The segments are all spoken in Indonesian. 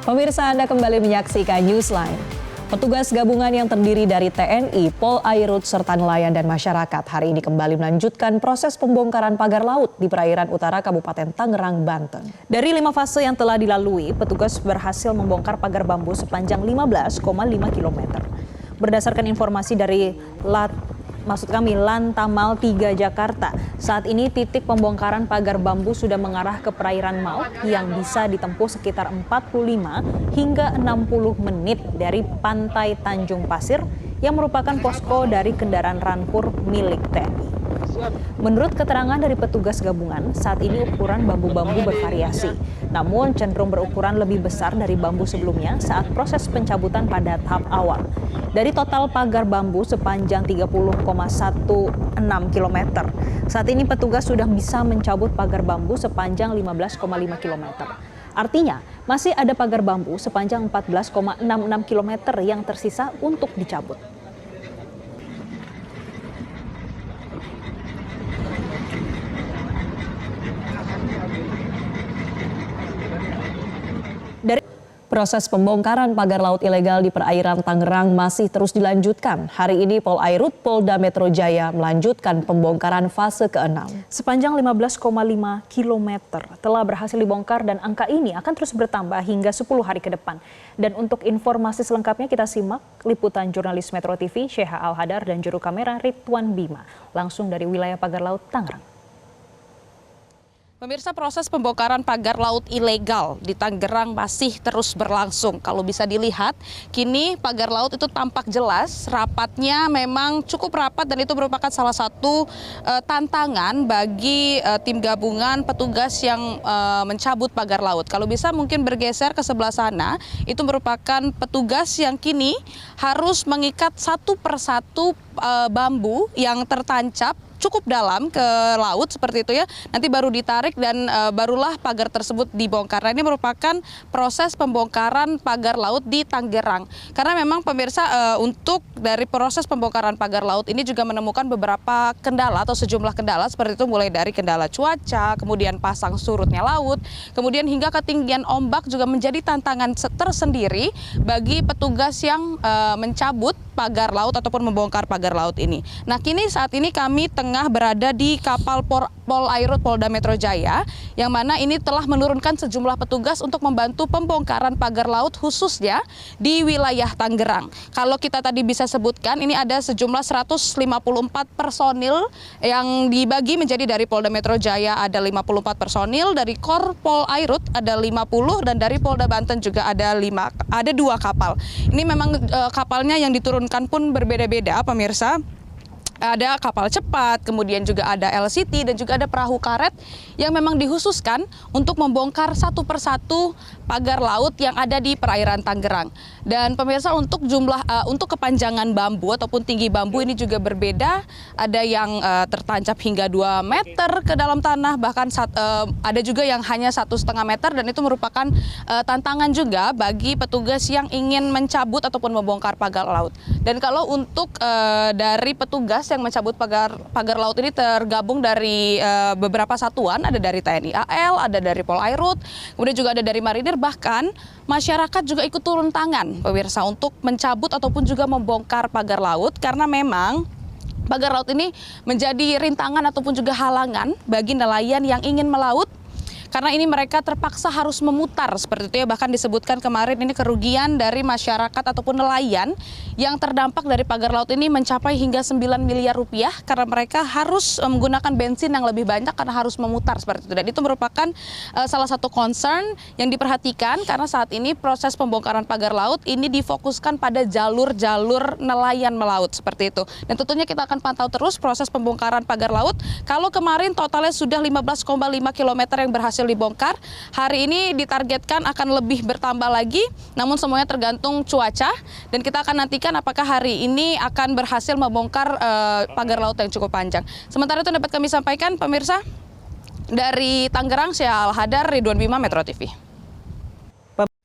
Pemirsa, Anda kembali menyaksikan Newsline. Petugas gabungan yang terdiri dari TNI, Polairut, serta nelayan dan masyarakat hari ini kembali melanjutkan proses pembongkaran pagar laut di perairan utara Kabupaten Tangerang, Banten. Dari 5 fase yang telah dilalui, petugas berhasil membongkar pagar bambu sepanjang 15,5 km. Berdasarkan informasi dari Lantamal 3 Jakarta, saat ini titik pembongkaran pagar bambu sudah mengarah ke perairan Maut yang bisa ditempuh sekitar 45 hingga 60 menit dari pantai Tanjung Pasir yang merupakan posko dari kendaraan rampur milik TNI. Menurut keterangan dari petugas gabungan, saat ini ukuran bambu-bambu bervariasi, namun cenderung berukuran lebih besar dari bambu sebelumnya saat proses pencabutan pada tahap awal. Dari total pagar bambu sepanjang 30,16 km, saat ini petugas sudah bisa mencabut pagar bambu sepanjang 15,5 km. Artinya, masih ada pagar bambu sepanjang 14,66 km yang tersisa untuk dicabut. Proses pembongkaran pagar laut ilegal di perairan Tangerang masih terus dilanjutkan. Hari ini Polairut Polda Metro Jaya melanjutkan pembongkaran fase ke-6. Sepanjang 15,5 km telah berhasil dibongkar dan angka ini akan terus bertambah hingga 10 hari ke depan. Dan untuk informasi selengkapnya kita simak liputan jurnalis Metro TV Sheha Al-Hadar dan juru kamera Ridwan Bima langsung dari wilayah pagar laut Tangerang. Pemirsa, proses pembongkaran pagar laut ilegal di Tangerang masih terus berlangsung. Kalau bisa dilihat, kini pagar laut itu tampak jelas, rapatnya memang cukup rapat dan itu merupakan salah satu tantangan bagi tim gabungan petugas yang mencabut pagar laut. Kalau bisa mungkin bergeser ke sebelah sana, itu merupakan petugas yang kini harus mengikat satu persatu bambu yang tertancap cukup dalam ke laut seperti itu ya, nanti baru ditarik dan barulah pagar tersebut dibongkar. Nah, ini merupakan proses pembongkaran pagar laut di Tangerang. Karena memang pemirsa untuk dari proses pembongkaran pagar laut ini juga menemukan beberapa kendala atau sejumlah kendala seperti itu, mulai dari kendala cuaca, kemudian pasang surutnya laut, kemudian hingga ketinggian ombak juga menjadi tantangan tersendiri bagi petugas yang mencabut pagar laut ataupun membongkar pagar laut ini. Nah, kini saat ini kami tengah berada di kapal Polairut Polda Metro Jaya, yang mana ini telah menurunkan sejumlah petugas untuk membantu pembongkaran pagar laut khususnya di wilayah Tangerang. Kalau kita tadi bisa sebutkan, ini ada sejumlah 154 personil yang dibagi menjadi dari Polda Metro Jaya ada 54 personil, dari Kor Polairut ada 50 dan dari Polda Banten juga ada 2 kapal. Ini memang kapalnya yang diturunkan pun berbeda-beda, pemirsa. Ada kapal cepat, kemudian juga ada LCT dan juga ada perahu karet yang memang dikhususkan untuk membongkar satu persatu pagar laut yang ada di perairan Tangerang. Dan pemirsa, untuk kepanjangan bambu ataupun tinggi bambu ini juga berbeda. Ada yang tertancap hingga 2 meter ke dalam tanah, bahkan ada juga yang hanya 1,5 meter, dan itu merupakan tantangan juga bagi petugas yang ingin mencabut ataupun membongkar pagar laut. Dan kalau untuk dari petugas yang mencabut pagar laut ini tergabung dari beberapa satuan, ada dari TNI AL, ada dari Polairut, kemudian juga ada dari Marinir, bahkan masyarakat juga ikut turun tangan, pemirsa, untuk mencabut ataupun juga membongkar pagar laut, karena memang pagar laut ini menjadi rintangan ataupun juga halangan bagi nelayan yang ingin melaut. Karena ini mereka terpaksa harus memutar seperti itu ya, bahkan disebutkan kemarin ini kerugian dari masyarakat ataupun nelayan yang terdampak dari pagar laut ini mencapai hingga 9 miliar rupiah karena mereka harus menggunakan bensin yang lebih banyak karena harus memutar seperti itu. Dan itu merupakan salah satu concern yang diperhatikan karena saat ini proses pembongkaran pagar laut ini difokuskan pada jalur-jalur nelayan melaut seperti itu. Dan tentunya kita akan pantau terus proses pembongkaran pagar laut. Kalau kemarin totalnya sudah 15,5 km yang berhasil dibongkar, hari ini ditargetkan akan lebih bertambah lagi, namun semuanya tergantung cuaca, dan kita akan nantikan apakah hari ini akan berhasil membongkar pagar laut yang cukup panjang. Sementara itu dapat kami sampaikan, pemirsa, dari Tangerang, Sheha Al-Hadar, Ridwan Bima, Metro TV.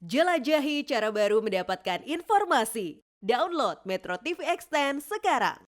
Jelajahi cara baru mendapatkan informasi. Download Metro TV Extend sekarang.